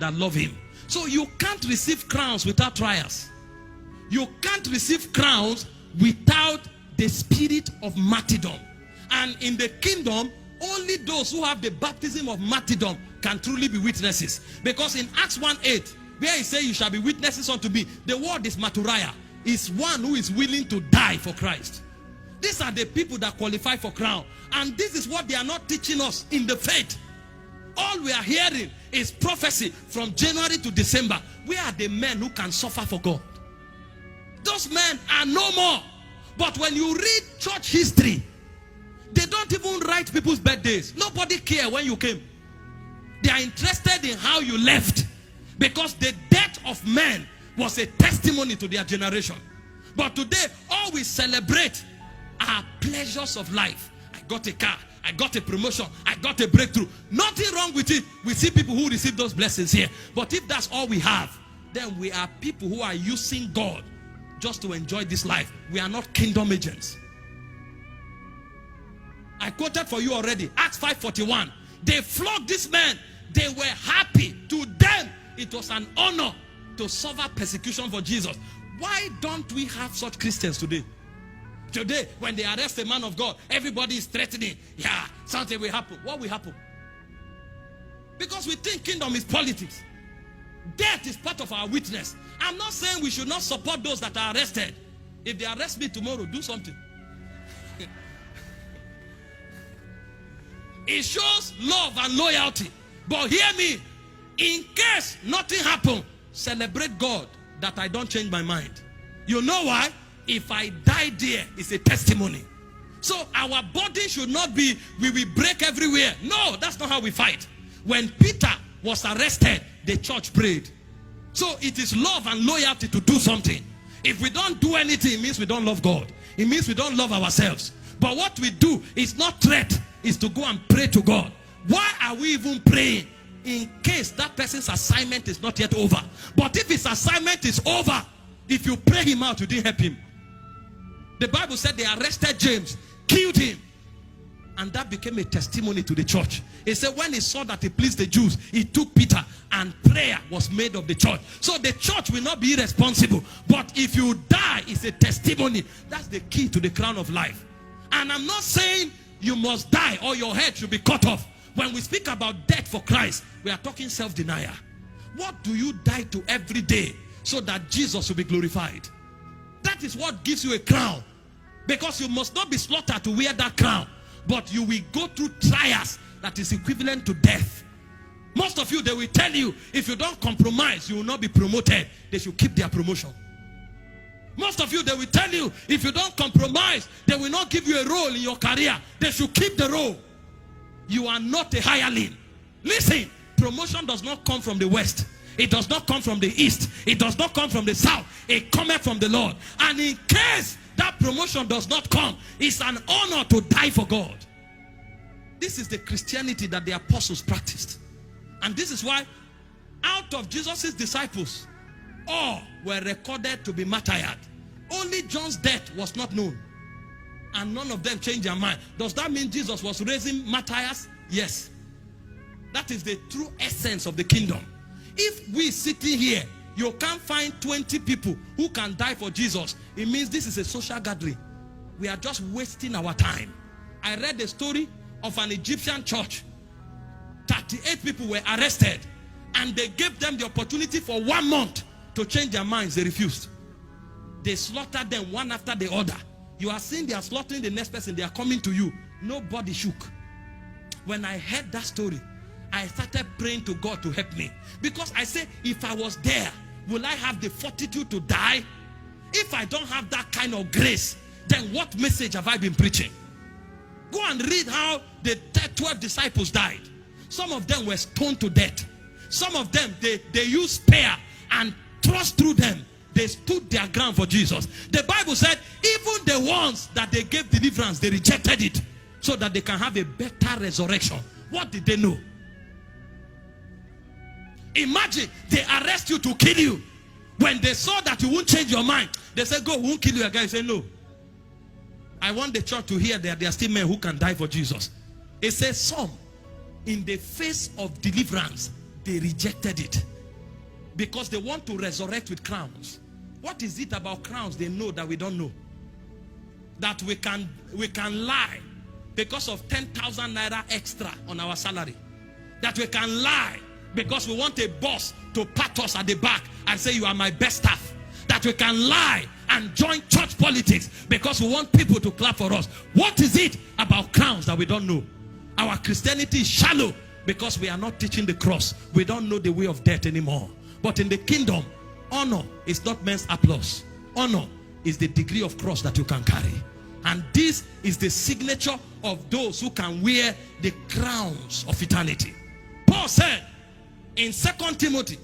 that love him. So you can't receive crowns without trials. You can't receive crowns without the spirit of martyrdom. And in the kingdom, only those who have the baptism of martyrdom can truly be witnesses. Because in Acts 1:8, where he says you shall be witnesses unto me, the word is martyria, is one who is willing to die for Christ. These are the people that qualify for crown. And this is what they are not teaching us in the faith. All we are hearing is prophecy from January to December. Where are the men who can suffer for God? Those men are no more. But when you read church history, they don't even write people's birthdays. Nobody cares when you came. They are interested in how you left. Because the death of men was a testimony to their generation. But today, all we celebrate are pleasures of life. I got a car. I got a promotion. I got a breakthrough. Nothing wrong with it. We see people who receive those blessings here. But if that's all we have, then we are people who are using God just to enjoy this life. We are not kingdom agents. I quoted for you already. Acts 5:41. They flogged this man. They were happy. To them, it was an honor to suffer persecution for Jesus. Why don't we have such Christians today? Today, when they arrest a man of God, everybody is threatening. Yeah, something will happen. What will happen? Because we think kingdom is politics. Death is part of our witness. I'm not saying we should not support those that are arrested. If they arrest me tomorrow, do something. It shows love and loyalty. But hear me, in case nothing happens, celebrate God that I don't change my mind. You know why? If I die there, it's a testimony. So our body should not be, we will break everywhere. No, that's not how we fight. When Peter was arrested, the church prayed. So it is love and loyalty to do something. If we don't do anything, it means we don't love God. It means we don't love ourselves. But what we do is not threat, is to go and pray to God. Why are we even praying? In case that person's assignment is not yet over. But if his assignment is over, if you pray him out, you didn't help him. The Bible said they arrested James, killed him. And that became a testimony to the church. It said when he saw that it pleased the Jews, he took Peter and prayer was made of the church. So the church will not be irresponsible. But if you die, it's a testimony. That's the key to the crown of life. And I'm not saying you must die or your head should be cut off. When we speak about death for Christ, we are talking self-denial. What do you die to every day so that Jesus will be glorified? That is what gives you a crown. Because you must not be slaughtered to wear that crown. But you will go through trials that is equivalent to death. Most of you, they will tell you, if you don't compromise, you will not be promoted. They should keep their promotion. Most of you, they will tell you, if you don't compromise, they will not give you a role in your career. They should keep the role. You are not a hireling. Listen, promotion does not come from the west. It does not come from the east. It does not come from the south. It cometh from the Lord. And in case that promotion does not come, it's an honor to die for God. This is the Christianity that the apostles practiced. And this is why out of Jesus' disciples, all were recorded to be martyred. Only John's death was not known. And none of them changed their mind. Does that mean Jesus was raising martyrs? Yes. That is the true essence of the kingdom. If we sitting here, you can't find 20 people who can die for Jesus, it means this is a social gathering. We are just wasting our time. I read the story of an Egyptian church. 38 people were arrested and they gave them the opportunity for 1 month to change their minds. They refused. They slaughtered them one after the other. You are seeing they are slaughtering the next person. They are coming to you. Nobody shook. When I heard that story, I started praying to God to help me. Because I say, if I was there, will I have the fortitude to die? If I don't have that kind of grace, then what message have I been preaching? Go and read how the 12 disciples died. Some of them were stoned to death. Some of them, they used spear and thrust through them. They stood their ground for Jesus. The Bible said, even the ones that they gave deliverance, they rejected it so that they can have a better resurrection. What did they know? Imagine they arrest you to kill you. When they saw that you won't change your mind, they said, go, we won't kill you again. You say, no. I want the church to hear that there are still men who can die for Jesus. It says some, in the face of deliverance, they rejected it. because they want to resurrect with crowns. What is it about crowns they know that we don't know? That we can lie because of 10,000 naira extra on our salary. That we can lie because we want a boss to pat us at the back and say you are my best staff. That we can lie and join church politics because we want people to clap for us. What is it about crowns that we don't know? Our Christianity is shallow because we are not teaching the cross. We don't know the way of death anymore. But in the kingdom, honor is not men's applause. Honor is the degree of cross that you can carry. And this is the signature of those who can wear the crowns of eternity. Paul said in 2 Timothy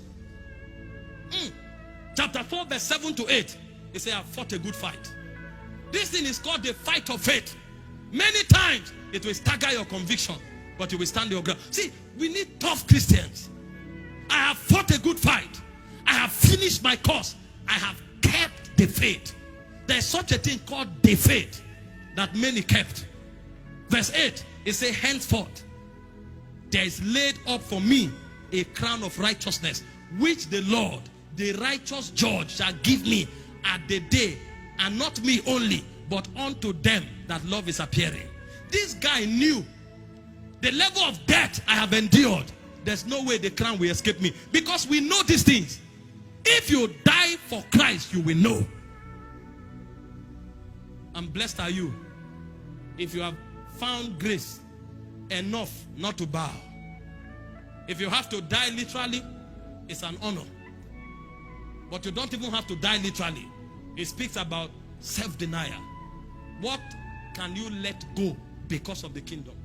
chapter 4 verse 7 to 8, he said, I fought a good fight. This thing is called the fight of faith. Many times it will stagger your conviction, but you will stand your ground. See, we need tough Christians. I have fought a good fight. I have finished my course. I have kept the faith. There's such a thing called the faith that many kept. Verse 8, it says, henceforth there is laid up for me a crown of righteousness, which the Lord, the righteous judge, shall give me at the day, and not me only, but unto them that love is appearing. This guy knew the level of death I have endured. There's no way the crown will escape me, because we know these things. If you die for Christ, you will know. And blessed are you if you have found grace enough not to bow. If you have to die literally, it's an honor. But you don't even have to die literally. It speaks about self-denial. What can you let go because of the kingdom?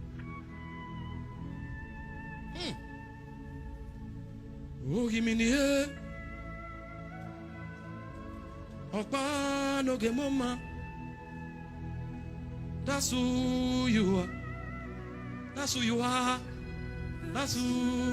Oh, give me the that's who you are. That's who you are. That's who